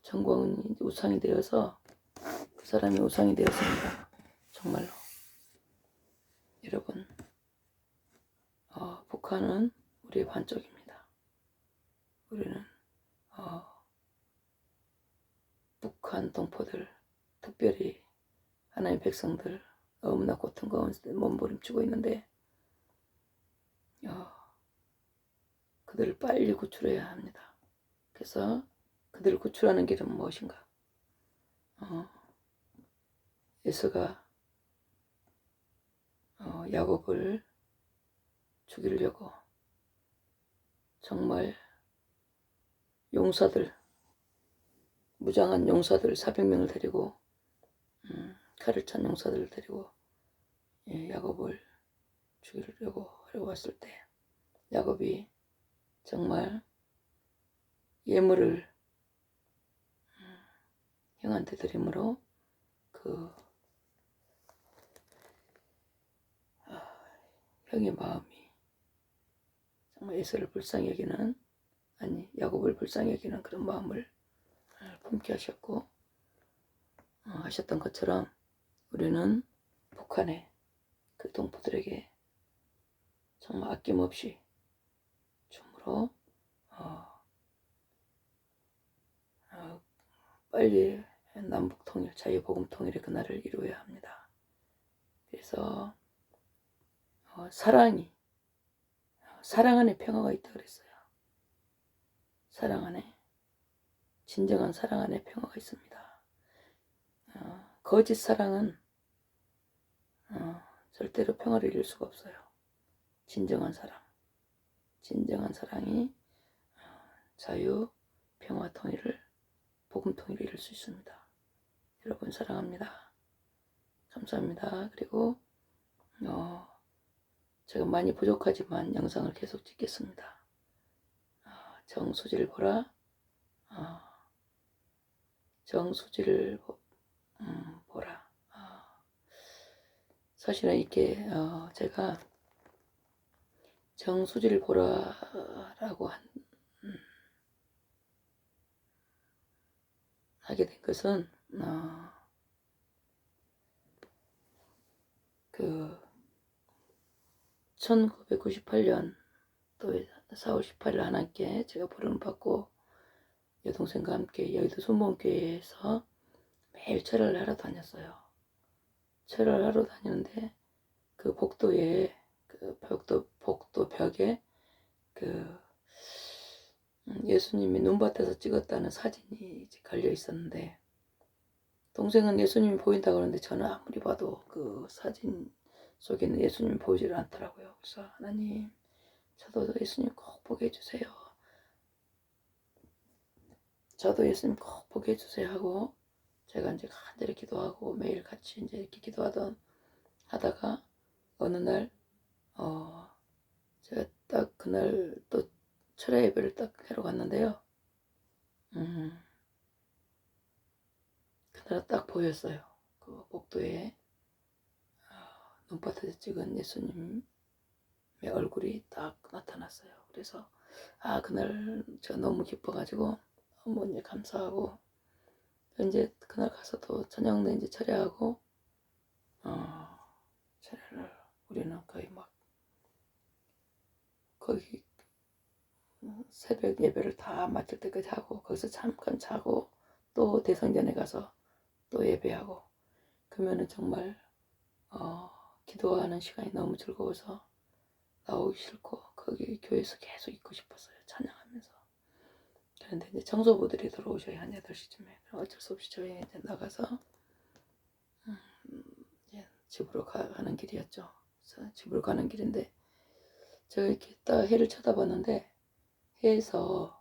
정광훈이 우상이 되어서 그 사람이 우상이 되었습니다. 정말로. 여러분, 북한은 우리의 반쪽입니다. 우리는 북한 동포들, 특별히 하나님의 백성들 너무나 고통 가운데 몸부림치고 있는데 그들을 빨리 구출해야 합니다. 그래서 그들을 구출하는 길은 무엇인가? 에서가 야곱을 죽이려고 정말 용사들, 무장한 용사들 400명을 데리고 칼을 찬 용사들을 데리고 야곱을 죽이려고 하려고 왔을 때 야곱이 정말 예물을 형한테 드림으로 형의 마음이 정말 에서를 불쌍히 여기는, 아니 야곱을 불쌍히 여기는 그런 마음을 품게 하셨고, 하셨던 것처럼 우리는 북한의 그 동포들에게 정말 아낌없이 줌으로 빨리 남북 통일, 자유복음 통일의 그날을 이루어야 합니다. 그래서 사랑 안에 평화가 있다 그랬어요. 사랑 안에, 진정한 사랑 안에 평화가 있습니다. 거짓 사랑은 절대로 평화를 이룰 수가 없어요. 진정한 사랑이 자유, 평화 통일을, 복음 통일을 이룰 수 있습니다. 여러분 사랑합니다. 감사합니다. 그리고 제가 많이 부족하지만 영상을 계속 찍겠습니다. 정수지를 보라. 정수지를 보라. 사실은 이렇게 제가 정수지를 보라라고 하게 된 것은 그 1998년 또 4월 18일 하나님께 제가 부름을 받고 여동생과 함께 여의도 순복음교회에서 매일 철회를 하러 다녔어요. 철회를 하러 다니는데 그 복도에, 그 복도 벽에 예수님이 눈밭에서 찍었다는 사진이 걸려 있었는데, 동생은 예수님이 보인다고 그러는데 저는 아무리 봐도 그 사진 속에는 예수님이 보이질 않더라고요. 그래서 하나님, 저도 예수님 꼭 보게 해주세요. 저도 예수님 꼭 보게 해주세요 하고, 제가 이제 간절히 기도하고 매일 같이 이제 이렇게 하다가 어느 날 제가 딱 그날 또 철야 예배를 딱 하러 갔는데요. 그날 딱 보였어요. 그 복도에 눈밭에서 찍은 예수님의 얼굴이 딱 나타났어요. 그래서 그날 제가 너무 기뻐가지고 너무 이제 감사하고, 이제 그날 가서도 저녁 때 이제 철야하고 철야를 우리는 거의 막 거기 새벽 예배를 다 마칠 때까지 하고, 거기서 잠깐 자고 또 대성전에 가서 또 예배하고, 그러면은 정말 기도하는 시간이 너무 즐거워서 나오기 싫고 거기 교회에서 계속 있고 싶었어요. 찬양하면서. 그런데 이제 청소부들이 들어오셔야 한 8시쯤에 어쩔 수 없이 저희 이제 나가서 이제 집으로 가는 길이었죠. 그래서 집으로 가는 길인데 제가 이렇게 딱 해를 쳐다봤는데 해에서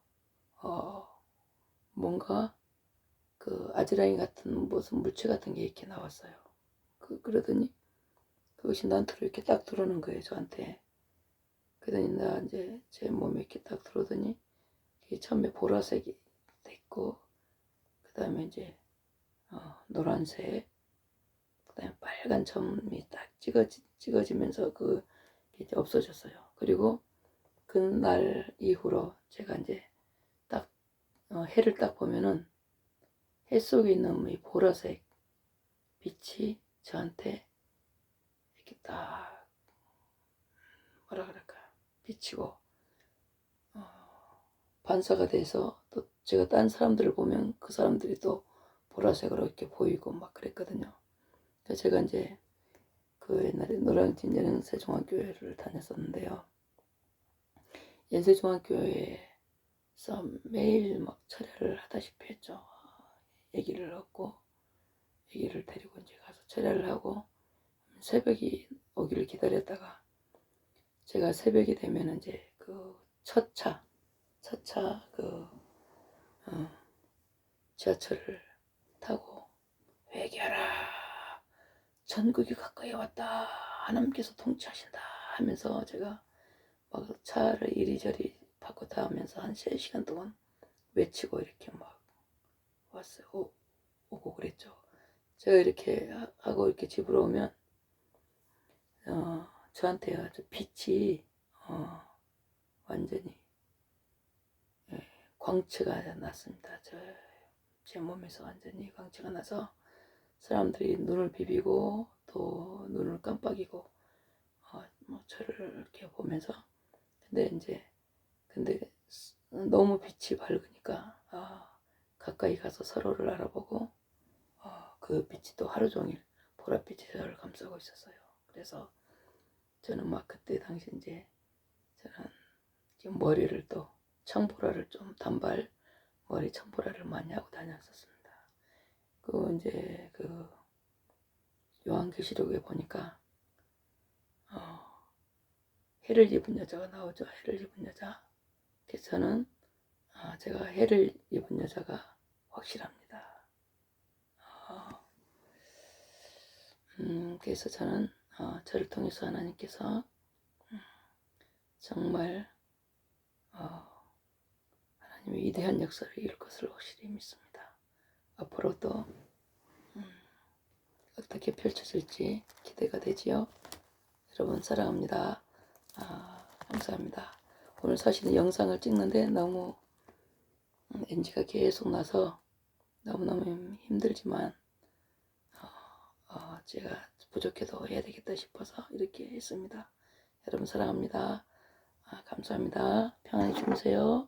뭔가 그 아지랑이 같은 무슨 물체 같은 게 이렇게 나왔어요. 그러더니 그것이 난투로 이렇게 딱 들어오는 거예요, 저한테. 그러더니 나 이제 제 몸에 이렇게 딱 들어오더니 처음에 보라색이 됐고, 그 다음에 이제 노란색, 그 다음에 빨간 점이 딱 찍어지면서 그 이제 없어졌어요. 그리고 그날 이후로 제가 이제 딱 해를 딱 보면은 해 속에 있는 이 보라색 빛이 저한테 이렇게 딱 뭐라 그럴까 비치고 반사가 돼서 또 제가 딴 사람들을 보면 그 사람들이 또 보라색으로 이렇게 보이고 막 그랬거든요. 그래서 제가 이제 그 옛날에 노량진 연세종합교회를 다녔었는데요. 연세종합교회에서 매일 막 철야를 하다시피 했죠. 애기를 얻고 애기를 데리고 이제 가서 철야를 하고 새벽이 오기를 기다렸다가, 제가 새벽이 되면 이제 그 첫차 지하철을 타고 회개하라, 전국이 가까이 왔다, 하나님께서 통치하신다 하면서 제가 막 차를 이리저리 바꿔 타면서 한 3시간 동안 외치고 이렇게 막 왔어요. 오고 그랬죠. 제가 이렇게 하고 이렇게 집으로 오면 저한테 아주 빛이 완전히 광채가 났습니다. 제 몸에서 완전히 광채가 나서 사람들이 눈을 비비고 또 눈을 깜빡이고 뭐 저를 이렇게 보면서 근데 너무 빛이 밝으니까 가까이 가서 서로를 알아보고 그 빛이 또 하루 종일 보랏빛이 저를 감싸고 있었어요. 그래서 저는 막 그때 당시 이제 저는 지금 머리를 또 청보라를 좀 단발 머리 청보라를 많이 하고 다녔었습니다. 그 이제 그 요한계시록에 보니까 해를 입은 여자가 나오죠. 해를 입은 여자. 그래서 저는 제가 해를 입은 여자가 확실합니다. 그래서 저는 저를 통해서 하나님께서 정말 하나님의 위대한 역사를 이룰 것을 확실히 믿습니다. 앞으로도 어떻게 펼쳐질지 기대가 되지요. 여러분 사랑합니다. 감사합니다. 오늘 사실은 영상을 찍는데 너무 NG가 계속 나서 너무너무 힘들지만 제가 부족해도 해야 되겠다 싶어서 이렇게 했습니다. 여러분 사랑합니다. 감사합니다. 평안히 주무세요.